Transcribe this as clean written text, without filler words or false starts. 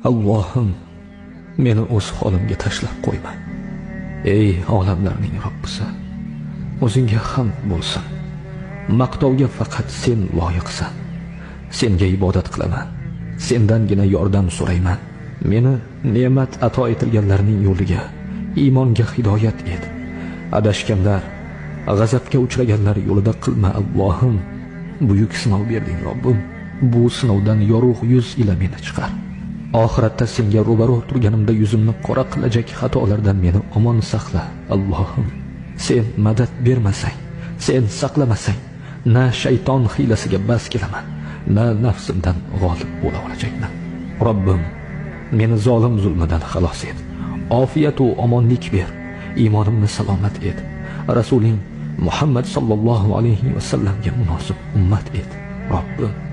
Allohim, meni o'z holimga tashlab qo'yma. Ey olamlarning Robbisi, o'zingga hamd bo'lsin. Maqtovga faqat sen loyiqsan. Senga ibodat qilaman. Sendangina yordam so'rayman. Meni ne'mat ato etilganlarning yo'liga, iymonga hidoyat et. Adashganlar, g'azabga uchraganlar yo'lida qilma Allohim. Buyuk sinov berding Robbim. Bu sinovdan yorug' yuz ila meni chiqar. Oxiratda senga ro'baro turganimda yuzimni qora qilajak xatolardan meni omon saqla Allohim. Sen madad bermasang, sen saqlamasang, na shayton hiylasiga bas kelaman, na nafsimdan g'olib bo'la olajakman. Robbim, meni zolim zulmidan xalos et. Ofiyat va omonlik ber. Iymonimni salomat et. Rasuling Muhammad sallallohu alayhi va sallamga munosib ummat et. Robbim